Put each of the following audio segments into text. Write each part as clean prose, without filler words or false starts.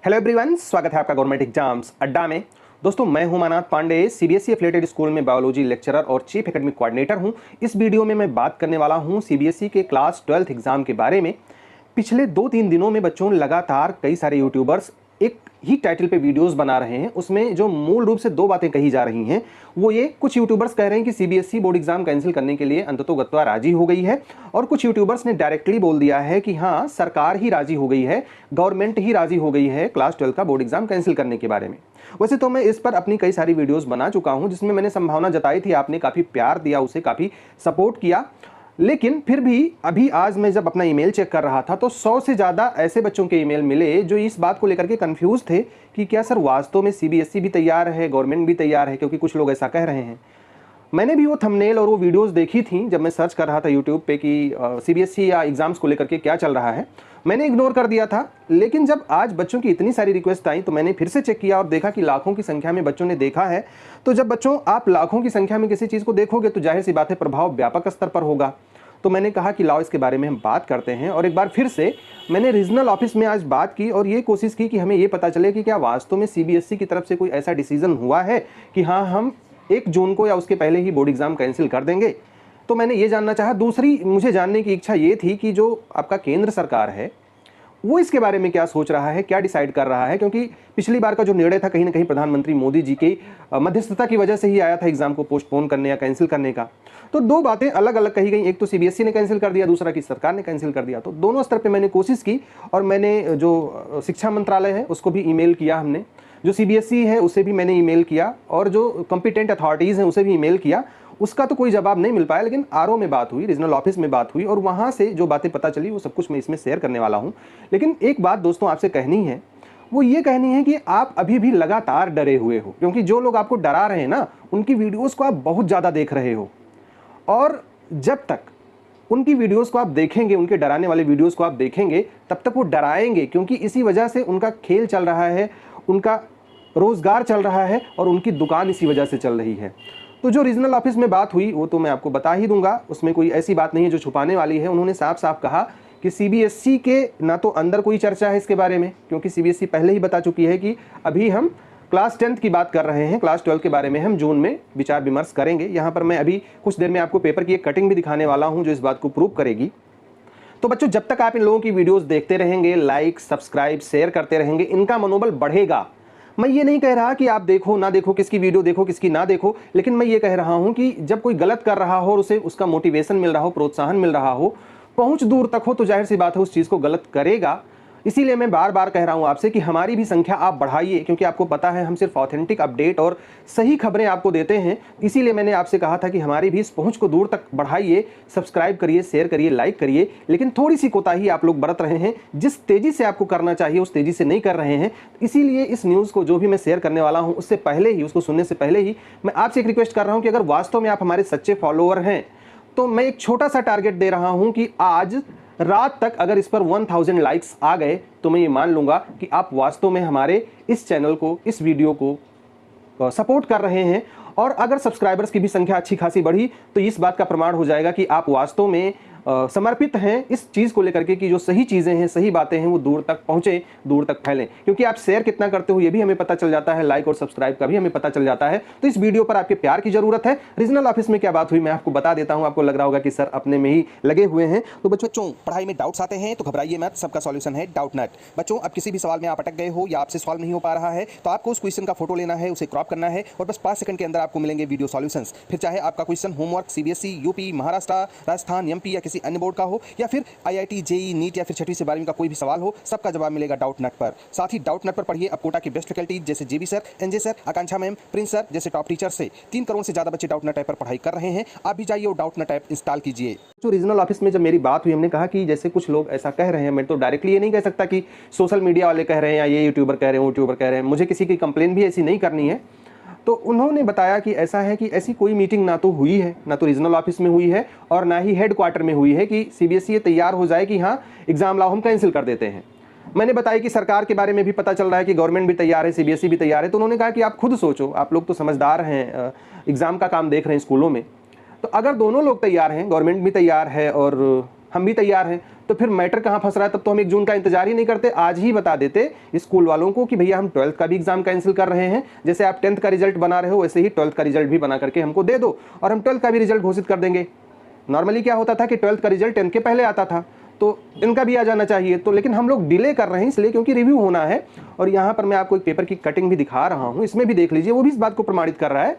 Hello everyone, स्वागत है आपका गवर्नमेंट एग्जाम्स अड्डा में। दोस्तों, मैं हूं मानाथ पांडे, सीबीएसई एफिलिएटेड स्कूल में बायोलॉजी लेक्चरर और चीफ एकेडमिक कोऑर्डिनेटर हूं। इस वीडियो में मैं बात करने वाला हूं सीबीएसई के क्लास 12th एग्जाम के बारे में। पिछले 2-3 दिनों में बच्चों लगातार कई सारे यूट्यूबर्स एक ही टाइटल पे वीडियोस बना रहे हैं। उसमें जो मूल रूप से दो बातें कही जा रही हैं वो ये, कुछ यूट्यूबर्स कह रहे हैं कि सीबीएसई बोर्ड एग्जाम कैंसिल करने के लिए अंततोगत्वा राजी हो गई है, और कुछ यूट्यूबर्स ने डायरेक्टली बोल दिया है कि हाँ, सरकार ही राजी हो गई है, गवर्नमेंट ही राजी हो गई है क्लास 12 का बोर्ड एग्जाम कैंसिल करने के बारे में। वैसे तो मैं इस पर अपनी कई सारी वीडियोस बना चुका हूं, जिसमें मैंने संभावना जताई थी, आपने काफ़ी प्यार दिया, उसे काफ़ी सपोर्ट किया। लेकिन फिर भी अभी आज मैं जब अपना ईमेल चेक कर रहा था तो 100 से ज़्यादा ऐसे बच्चों के ईमेल मिले जो इस बात को लेकर के कंफ्यूज थे कि क्या सर वास्तव में सीबीएसई भी तैयार है, गवर्नमेंट भी तैयार है, क्योंकि कुछ लोग ऐसा कह रहे हैं। मैंने भी वो थंबनेल और वो वीडियोस देखी थी जब मैं सर्च कर रहा था यूट्यूब पे कि सीबीएसई या एग्जाम्स को लेकर के क्या चल रहा है। मैंने इग्नोर कर दिया था, लेकिन जब आज बच्चों की इतनी सारी रिक्वेस्ट आई तो मैंने फिर से चेक किया और देखा कि लाखों की संख्या में बच्चों ने देखा है। तो जब बच्चों आप लाखों की संख्या में किसी चीज़ को देखोगे तो जाहिर सी बात है प्रभाव व्यापक स्तर पर होगा। तो मैंने कहा कि लाओ इसके बारे में हम बात करते हैं, और एक बार फिर से मैंने रीजनल ऑफिस में आज बात की और ये कोशिश की कि हमें ये पता चले कि क्या वास्तव में सीबीएसई की तरफ से कोई ऐसा डिसीजन हुआ है कि हाँ, हम 1 जून को या उसके पहले ही बोर्ड एग्जाम कैंसिल कर देंगे। तो मैंने ये जानना चाहा। दूसरी मुझे जानने की इच्छा ये थी कि जो आपका केंद्र सरकार है वो इसके बारे में क्या सोच रहा है, क्या डिसाइड कर रहा है, क्योंकि पिछली बार का जो निर्णय था कहीं ना कहीं प्रधानमंत्री मोदी जी की मध्यस्थता की वजह से ही आया था एग्जाम को पोस्टपोन करने या कैंसिल करने का। तो दो बातें अलग अलग कही गई, एक तो सीबीएसई ने कैंसिल कर दिया, दूसरा कि सरकार ने कैंसिल कर दिया। तो दोनों स्तर पे मैंने कोशिश की, और मैंने जो शिक्षा मंत्रालय है उसको भी ईमेल किया, हमने जो सीबीएसई है उसे भी मैंने ईमेल किया, और जो कॉम्पिटेंट अथॉरिटीज़ हैं उसे भी ईमेल किया। उसका तो कोई जवाब नहीं मिल पाया, लेकिन आरओ में बात हुई, रीजनल ऑफिस में बात हुई, और वहाँ से जो बातें पता चली वो सब कुछ मैं इसमें शेयर करने वाला हूँ। लेकिन एक बात दोस्तों आपसे कहनी है, वो ये कहनी है कि आप अभी भी लगातार डरे हुए हो, क्योंकि जो लोग आपको डरा रहे हैं ना, उनकी वीडियोज़ को आप बहुत ज़्यादा देख रहे हो, और जब तक उनकी वीडियोस को आप देखेंगे, उनके डराने वाले वीडियोस को आप देखेंगे, तब तक वो डराएंगे, क्योंकि इसी वजह से उनका खेल चल रहा है, उनका रोज़गार चल रहा है, और उनकी दुकान इसी वजह से चल रही है। तो जो रीजनल ऑफिस में बात हुई वो तो मैं आपको बता ही दूंगा, उसमें कोई ऐसी बात नहीं है जो छुपाने वाली है। उन्होंने साफ साफ कहा कि सीबीएसई के ना तो अंदर कोई चर्चा है इसके बारे में, क्योंकि सीबीएसई पहले ही बता चुकी है कि अभी हम क्लास 10th की बात कर रहे हैं, क्लास 12 के बारे में हम जून में विचार विमर्श करेंगे। यहाँ पर मैं अभी कुछ देर में आपको पेपर की एक कटिंग भी दिखाने वाला हूँ जो इस बात को प्रूव करेगी। तो बच्चों, जब तक आप इन लोगों की वीडियोस देखते रहेंगे, लाइक सब्सक्राइब शेयर करते रहेंगे, इनका मनोबल बढ़ेगा। मैं ये नहीं कह रहा कि आप देखो ना देखो, किसकी वीडियो देखो किसकी ना देखो, लेकिन मैं ये कह रहा हूँ कि जब कोई गलत कर रहा हो और उसे उसका मोटिवेशन मिल रहा हो, प्रोत्साहन मिल रहा हो, पहुँच दूर तक हो, तो जाहिर सी बात है उस चीज़ को गलत करेगा। इसीलिए मैं बार बार कह रहा हूं आपसे कि हमारी भी संख्या आप बढ़ाइए, क्योंकि आपको पता है हम सिर्फ ऑथेंटिक अपडेट और सही खबरें आपको देते हैं। इसीलिए मैंने आपसे कहा था कि हमारी भी इस पहुंच को दूर तक बढ़ाइए, सब्सक्राइब करिए, शेयर करिए, लाइक करिए। लेकिन थोड़ी सी कोताही आप लोग बरत रहे हैं, जिस तेज़ी से आपको करना चाहिए उस तेज़ी से नहीं कर रहे हैं। इसीलिए इस न्यूज़ को जो भी मैं शेयर करने वाला हूँ उससे पहले ही, उसको सुनने से पहले ही मैं आपसे एक रिक्वेस्ट कर रहा हूँ कि अगर वास्तव में आप हमारे सच्चे फॉलोअर हैं तो मैं एक छोटा सा टारगेट दे रहा हूँ कि आज रात तक अगर इस पर 1000 लाइक्स आ गए तो मैं ये मान लूंगा कि आप वास्तव में हमारे इस चैनल को, इस वीडियो को सपोर्ट कर रहे हैं। और अगर सब्सक्राइबर्स की भी संख्या अच्छी खासी बढ़ी तो इस बात का प्रमाण हो जाएगा कि आप वास्तव में समर्पित हैं इस चीज़ को लेकर के कि जो सही चीज़ें हैं, सही बातें हैं, वो दूर तक पहुँचे, दूर तक फैलें। क्योंकि आप शेयर कितना करते हो ये भी हमें पता चल जाता है, लाइक और सब्सक्राइब का भी हमें पता चल जाता है। तो इस वीडियो पर आपके प्यार की ज़रूरत है। रीजनल ऑफिस में क्या बात हुई मैं आपको बता देता हूँ। आपको लग रहा होगा कि सर अपने में ही लगे हुए हैं। तो बच्चों, पढ़ाई में डाउट्स आते हैं तो घबराइए मत, सबका सॉल्यूशन है डाउट नेट। बच्चों, अब किसी भी सवाल में आप अटक गए हो या आपसे सॉल्व नहीं हो पा रहा है तो आपको उस क्वेश्चन का फोटो लेना है, उसे क्रॉप करना है, और बस 5 सेकंड के अंदर आपको मिलेंगे वीडियो सॉल्यूशंस। फिर चाहे आपका question homework CBSE, UP, Maharashtra, Rajasthan, MP या किसी अन्य बोर्ड का हो, या फिर आईआईटी, जेई, नीट या फिर 6वीं से 12वीं का कोई भी सवाल हो, सबका जवाब मिलेगा डाउट नेट पर। साथ ही डाउट नेट पर पढ़िए अब कोटा की बेस्ट फैकल्टी जैसे जेबी सर, एनजे सर, आकांक्षा मैम, प्रिंस सर जैसे टॉप टीचर से 3 करोड़ से ज्यादा बच्चे डाउट नेट ऐप पर पढ़ाई कर रहे हैं। आप भी जाइए और डाउट नेट ऐप इंस्टॉल कीजिए। जो रीजनल ऑफिस में जब मेरी बात हुई, हमने कहा कि जैसे कुछ लोग ऐसा कह रहे हैं, मैं तो डायरेक्टली ये नहीं कह सकता कि सोशल मीडिया वाले कह रहे हैं या ये यूट्यूबर कह रहे हैं, वो यूट्यूबर कह रहे हैं, मुझे किसी की कंप्लेन भी ऐसी नहीं करनी है। तो उन्होंने बताया कि ऐसा है कि ऐसी कोई मीटिंग ना तो हुई है, ना तो रीजनल ऑफिस में हुई है, और ना ही हेड क्वार्टर में हुई है कि सीबीएसई तैयार हो जाए कि हाँ एग्जाम लाओ हम कैंसिल कर देते हैं। मैंने बताया कि सरकार के बारे में भी पता चल रहा है कि गवर्नमेंट भी तैयार है, सीबीएसई भी तैयार है। तो उन्होंने कहा कि आप खुद सोचो, आप लोग तो समझदार हैं, एग्जाम का काम देख रहे हैं स्कूलों में, तो अगर दोनों लोग तैयार हैं, गवर्नमेंट भी तैयार है और हम भी तैयार हैं, तो फिर मैटर कहाँ फंस रहा है? तब तो हम 1 जून का इंतजार ही नहीं करते, आज ही बता देते स्कूल वालों को कि भैया हम 12th का भी एग्जाम कैंसिल कर रहे हैं। जैसे आप 10th का रिजल्ट बना रहे हो वैसे ही 12th का रिजल्ट भी बना करके हमको दे दो और हम 12th का भी रिजल्ट घोषित कर देंगे। नॉर्मली क्या होता था कि 12th का रिजल्ट 10th के पहले आता था, तो इनका भी आ जाना चाहिए। तो लेकिन हम लोग डिले कर रहे हैं इसलिए क्योंकि रिव्यू होना है। और यहाँ पर मैं आपको एक पेपर की कटिंग भी दिखा रहा हूँ, इसमें भी देख लीजिए, वो भी इस बात को प्रमाणित कर रहा है।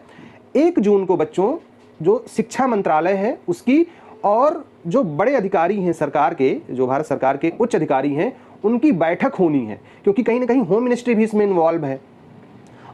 1 जून को बच्चों जो शिक्षा मंत्रालय है उसकी और जो बड़े अधिकारी हैं सरकार के, जो भारत सरकार के उच्च अधिकारी हैं, उनकी बैठक होनी है, क्योंकि कहीं ना कहीं होम मिनिस्ट्री भी इसमें इन्वॉल्व है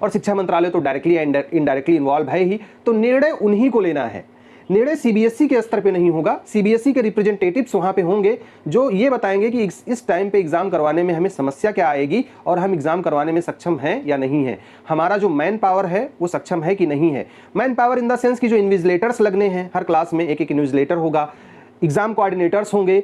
और शिक्षा मंत्रालय तो डायरेक्टली इनडायरेक्टली इन्वॉल्व है ही। तो निर्णय उन्हीं को लेना है। निर्णय सीबीएसई के स्तर पे नहीं होगा, सीबीएसई के रिप्रेजेंटेटिव्स वहां पे होंगे जो ये बताएंगे कि इस टाइम पे एग्जाम करवाने में हमें समस्या क्या आएगी और हम एग्जाम करवाने में सक्षम हैं या नहीं है। हमारा जो मैन पावर है वो सक्षम है कि नहीं है। Man power in the sense कि जो इन्विजिलेटर्स लगने हैं, हर क्लास में एक इन्विजिलेटर होगा, एग्जाम कोऑर्डिनेटर्स होंगे,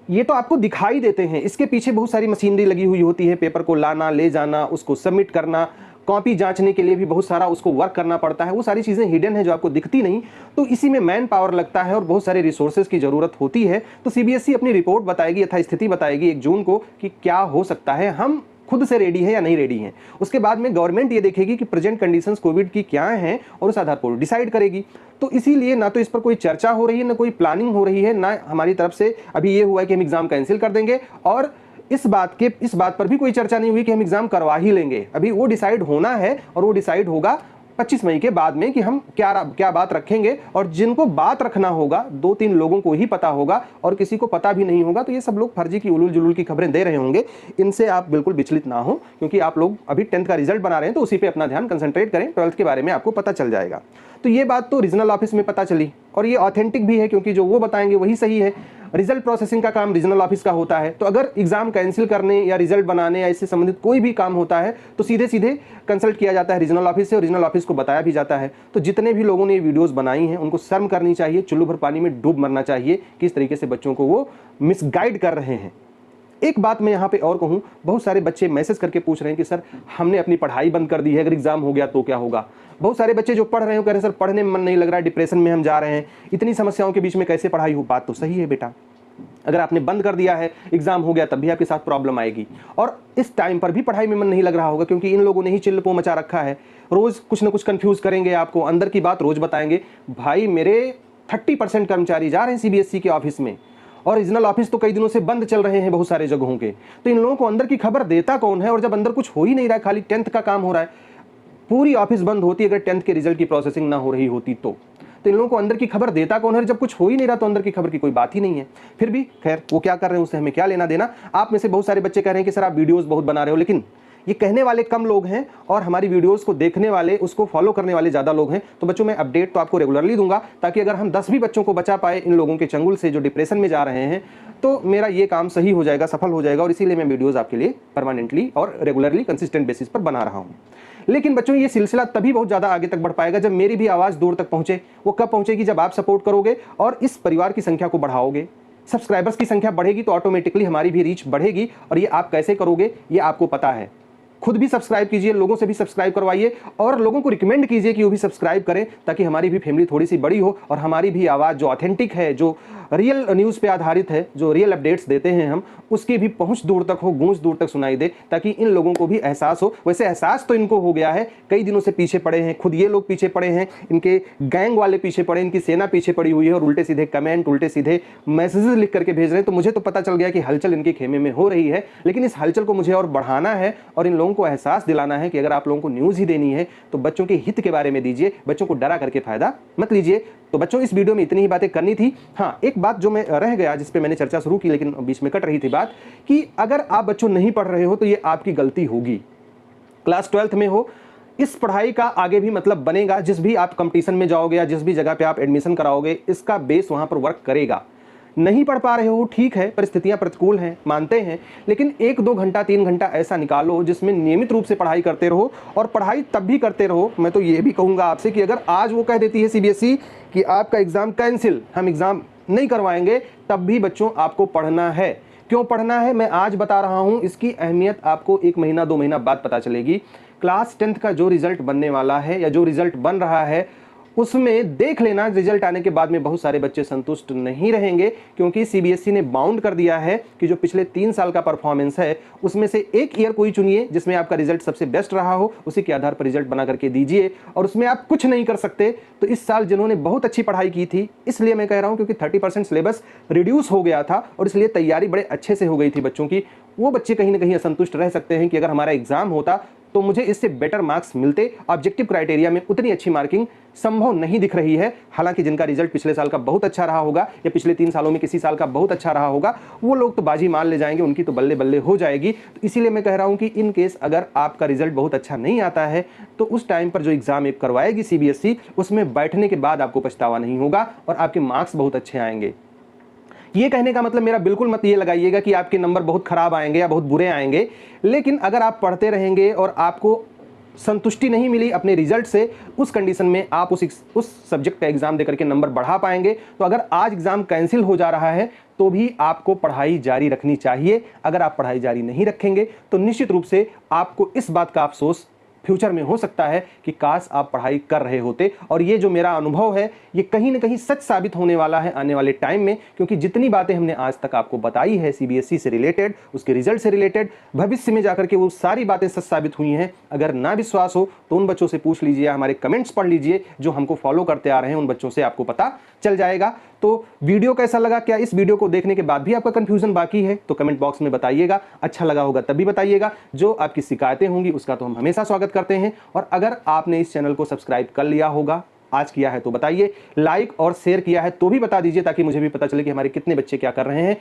ये तो आपको दिखाई देते हैं। इसके पीछे बहुत सारी मशीनरी लगी हुई होती है, पेपर को लाना ले जाना, उसको सबमिट करना, कॉपी जांचने के लिए भी बहुत सारा उसको वर्क करना पड़ता है। वो सारी चीज़ें हिडन है जो आपको दिखती नहीं, तो इसी में मैन पावर लगता है और बहुत सारे रिसोर्सेज की ज़रूरत होती है। तो सीबीएसई अपनी रिपोर्ट बताएगी, यथास्थिति बताएगी 1 जून को कि क्या हो सकता है, हम खुद से रेडी है या नहीं रेडी हैं। उसके बाद में गवर्नमेंट ये देखेगी कि प्रेजेंट कंडीशंस कोविड की क्या हैं और उस आधार पर डिसाइड करेगी। तो इसीलिए ना तो इस पर कोई चर्चा हो रही है, ना कोई प्लानिंग हो रही है, ना हमारी तरफ से अभी ये हुआ है कि हम एग्जाम कैंसिल कर देंगे, और इस बात पर भी कोई चर्चा नहीं हुई कि हम एग्जाम करवा ही लेंगे। अभी वो डिसाइड होना है और वो डिसाइड होगा 25 मई के बाद में कि हम क्या बात रखेंगे। और जिनको बात रखना होगा 2-3 लोगों को ही पता होगा और किसी को पता भी नहीं होगा। तो ये सब लोग फर्जी की उलूल जुलूल की खबरें दे रहे होंगे, इनसे आप बिल्कुल विचलित ना हो, क्योंकि आप लोग अभी 10th का रिजल्ट बना रहे हैं तो उसी पे अपना ध्यान कंसंट्रेट करें। 12th के बारे में आपको पता चल जाएगा। तो ये बात तो रीजनल ऑफिस में पता चली और ये ऑथेंटिक भी है, क्योंकि जो वो बताएंगे वही सही है। रिजल्ट प्रोसेसिंग का काम रीजनल ऑफिस का होता है। तो अगर एग्जाम कैंसिल करने या रिजल्ट बनाने या इससे संबंधित कोई भी काम होता है तो सीधे सीधे कंसल्ट किया जाता है रीजनल ऑफिस से, और रीजनल ऑफिस को बताया भी जाता है। तो जितने भी लोगों ने ये वीडियोस बनाई हैं उनको शर्म करनी चाहिए, चुल्लू भर पानी में डूब मरना चाहिए, किस तरीके से बच्चों को वो मिसगाइड कर रहे हैं। एक बात मैं यहाँ पे और कहूँ, बहुत सारे बच्चे मैसेज करके पूछ रहे हैं कि सर हमने अपनी पढ़ाई बंद कर दी है, अगर एग्जाम हो गया तो क्या होगा। बहुत सारे बच्चे जो पढ़ रहे हो कह रहे हैं सर पढ़ने में मन नहीं लग रहा है, डिप्रेशन में हम जा रहे हैं, इतनी समस्याओं के बीच में कैसे पढ़ाई हो। बात तो सही है बेटा, अगर आपने बंद कर दिया है, एग्जाम हो गया, तब भी आपके साथ प्रॉब्लम आएगी। और इस टाइम पर भी पढ़ाई में मन नहीं लग रहा होगा, क्योंकि इन लोगों ने ही चिल्ल पो मचा रखा है। रोज कुछ ना कुछ कंफ्यूज करेंगे आपको, अंदर की बात रोज बताएंगे। भाई मेरे 30% कर्मचारी जा रहे हैं सीबीएसई के ऑफिस में, और रीजनल ऑफिस तो कई दिनों से बंद चल रहे हैं बहुत सारे जगहों के। तो इन लोगों को अंदर की खबर देता कौन है? और जब अंदर कुछ हो ही नहीं रहा है, खाली 10th का काम हो रहा है, पूरी ऑफिस बंद होती अगर 10th के रिजल्ट की प्रोसेसिंग ना हो रही होती तो इन लोगों को अंदर की खबर देता कौन है? जब कुछ हो ही नहीं रहा तो अंदर की खबर की कोई बात ही नहीं है। फिर भी खैर वो क्या कर रहे हैं उससे हमें क्या लेना देना। आप में से बहुत सारे बच्चे कह रहे हैं कि सर आप वीडियोस बहुत बना रहे हो, लेकिन ये कहने वाले कम लोग हैं और हमारी वीडियोस को देखने वाले, उसको फॉलो करने वाले ज़्यादा लोग हैं। तो बच्चों मैं अपडेट तो आपको रेगुलरली दूंगा, ताकि अगर हम 10 भी बच्चों को बचा पाए इन लोगों के चंगुल से जो डिप्रेशन में जा रहे हैं, तो मेरा ये काम सही हो जाएगा, सफल हो जाएगा। और इसीलिए मैं वीडियोज़ आपके लिए परमानेंटली और रेगुलरली कंसिस्टेंट बेसिस पर बना रहा हूँ। लेकिन बच्चों ये सिलसिला तभी बहुत ज़्यादा आगे तक बढ़ पाएगा जब मेरी भी आवाज़ दूर तक पहुँचे। वो कब पहुँचेगी? जब आप सपोर्ट करोगे और इस परिवार की संख्या को बढ़ाओगे। सब्सक्राइबर्स की संख्या बढ़ेगी तो ऑटोमेटिकली हमारी भी रीच बढ़ेगी। और ये आप कैसे करोगे ये आपको पता है। खुद भी सब्सक्राइब कीजिए, लोगों से भी सब्सक्राइब करवाइए और लोगों को रिकमेंड कीजिए कि वो भी सब्सक्राइब करें, ताकि हमारी भी फैमिली थोड़ी सी बड़ी हो और हमारी भी आवाज़ जो ऑथेंटिक है, जो रियल न्यूज़ पे आधारित है, जो रियल अपडेट्स देते हैं हम, उसकी भी पहुंच दूर तक हो, गूंज दूर तक सुनाई दे, ताकि इन लोगों को भी एहसास हो। वैसे एहसास तो इनको हो गया है, कई दिनों से पीछे पड़े हैं, खुद ये लोग पीछे पड़े हैं, इनके गैंग वाले पीछे पड़े, इनकी सेना पीछे पड़ी हुई है और उल्टे सीधे कमेंट, उल्टे सीधे मैसेजेस लिख करके भेज रहे हैं। तो मुझे तो पता चल गया कि हलचल इनके खेमे में हो रही है, लेकिन इस हलचल को मुझे और बढ़ाना है और इन लोगों को एहसास दिलाना है कि अगर आप लोगों को न्यूज़ ही देनी है तो बच्चों के हित के बारे में दीजिए, बच्चों को डरा करके फायदा मत लीजिए। तो बच्चों इस वीडियो में इतनी ही बातें करनी थी। हाँ, एक बात जो मैं रह गया, जिस पे मैंने चर्चा शुरू की लेकिन बीच में कट रही थी बात, कि अगर आप बच्चों नहीं पढ़ रहे हो तो ये आपकी गलती होगी। क्लास 12th में हो, इस पढ़ाई का आगे भी मतलब बनेगा। जिस भी आप कंपटीशन में जाओगे या जिस भी जगह पे आप एडमिशन कराओगे, इसका बेस वहां पर वर्क करेगा। नहीं पढ़ पा रहे हो ठीक है, परिस्थितियां प्रतिकूल हैं, मानते हैं, लेकिन 1-2 घंटा 3 घंटा ऐसा निकालो जिसमें नियमित रूप से पढ़ाई करते रहो। और पढ़ाई तब भी करते रहो, मैं तो ये भी कहूँगा आपसे कि अगर आज वो कह देती है सीबीएसई कि आपका एग्ज़ाम कैंसिल, हम एग्ज़ाम नहीं करवाएंगे, तब भी बच्चों आपको पढ़ना है। क्यों पढ़ना है मैं आज बता रहा हूँ, इसकी अहमियत आपको 1 महीना 2 महीना बाद पता चलेगी। क्लास 10th का जो रिज़ल्ट बनने वाला है या जो रिज़ल्ट बन रहा है, उसमें देख लेना रिजल्ट आने के बाद में बहुत सारे बच्चे संतुष्ट नहीं रहेंगे, क्योंकि सीबीएसई ने बाउंड कर दिया है कि जो पिछले 3 साल का परफॉर्मेंस है उसमें से एक ईयर कोई चुनिए जिसमें आपका रिजल्ट सबसे बेस्ट रहा हो, उसी के आधार पर रिजल्ट बना करके दीजिए, और उसमें आप कुछ नहीं कर सकते। तो इस साल जिन्होंने बहुत अच्छी पढ़ाई की थी, इसलिए मैं कह रहा हूं क्योंकि 30% सिलेबस रिड्यूस हो गया था और इसलिए तैयारी बड़े अच्छे से हो गई थी बच्चों की, वो बच्चे कहीं ना कहीं असंतुष्ट रह सकते हैं कि अगर हमारा एग्जाम होता तो मुझे इससे बेटर मार्क्स मिलते। ऑब्जेक्टिव क्राइटेरिया में उतनी अच्छी मार्किंग संभव नहीं दिख रही है। हालांकि जिनका रिजल्ट पिछले साल का बहुत अच्छा रहा होगा या पिछले 3 सालों में किसी साल का बहुत अच्छा रहा होगा, वो लोग तो बाजी मान ले जाएंगे, उनकी तो बल्ले बल्ले हो जाएगी। तो इसीलिए मैं कह रहा हूं कि इन केस अगर आपका रिजल्ट बहुत अच्छा नहीं आता है तो उस टाइम पर जो एग्जाम एक करवाएगी सीबीएसई, उसमें बैठने के बाद आपको पछतावा नहीं होगा और आपके मार्क्स बहुत अच्छे आएंगे। ये कहने का मतलब मेरा बिल्कुल मत ये लगाइएगा कि आपके नंबर बहुत खराब आएंगे या बहुत बुरे आएंगे, लेकिन अगर आप पढ़ते रहेंगे और आपको संतुष्टि नहीं मिली अपने रिजल्ट से, उस कंडीशन में आप उस सब्जेक्ट का एग्जाम देकर के नंबर बढ़ा पाएंगे। तो अगर आज एग्जाम कैंसिल हो जा रहा है तो भी आपको पढ़ाई जारी रखनी चाहिए। अगर आप पढ़ाई जारी नहीं रखेंगे तो निश्चित रूप से आपको इस बात का अफसोस फ्यूचर में हो सकता है कि काश आप पढ़ाई कर रहे होते। और ये जो मेरा अनुभव है ये कहीं ना कहीं सच साबित होने वाला है आने वाले टाइम में, क्योंकि जितनी बातें हमने आज तक आपको बताई है सीबीएसई से रिलेटेड, उसके रिजल्ट से रिलेटेड, भविष्य में जाकर के वो सारी बातें सच साबित हुई हैं। अगर ना विश्वास हो तो उन बच्चों से पूछ लीजिए, हमारे कमेंट्स पढ़ लीजिए जो हमको फॉलो करते आ रहे हैं, उन बच्चों से आपको पता चल जाएगा। तो वीडियो कैसा लगा? क्या इस वीडियो को देखने के बाद भी आपका कंफ्यूजन बाकी है? तो कमेंट बॉक्स में बताइएगा। अच्छा लगा होगा तभी बताइएगा। जो आपकी शिकायतें होंगी उसका तो हम हमेशा स्वागत करते हैं। और अगर आपने इस चैनल को सब्सक्राइब कर लिया होगा, आज किया है तो बताइए, लाइक और शेयर किया है तो भी बता दीजिए, ताकि मुझे भी पता चले कि हमारे कितने बच्चे क्या कर रहे हैं।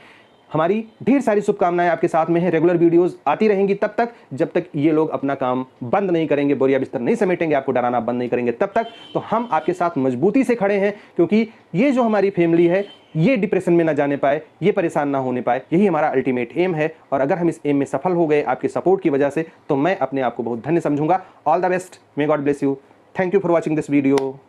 हमारी ढेर सारी शुभकामनाएं आपके साथ में है। रेगुलर वीडियोस आती रहेंगी तब तक, जब तक ये लोग अपना काम बंद नहीं करेंगे, बोरिया बिस्तर नहीं समेटेंगे, आपको डराना बंद नहीं करेंगे तब तक। तो हम आपके साथ मजबूती से खड़े हैं, क्योंकि ये जो हमारी फैमिली है ये डिप्रेशन में ना जाने पाए, ये परेशान ना होने पाए, यही हमारा अल्टीमेट एम है। और अगर हम इस एम में सफल हो गए आपके सपोर्ट की वजह से, तो मैं अपने आप को बहुत धन्य समझूंगा। All the best, may God bless you. Thank you for watching this video.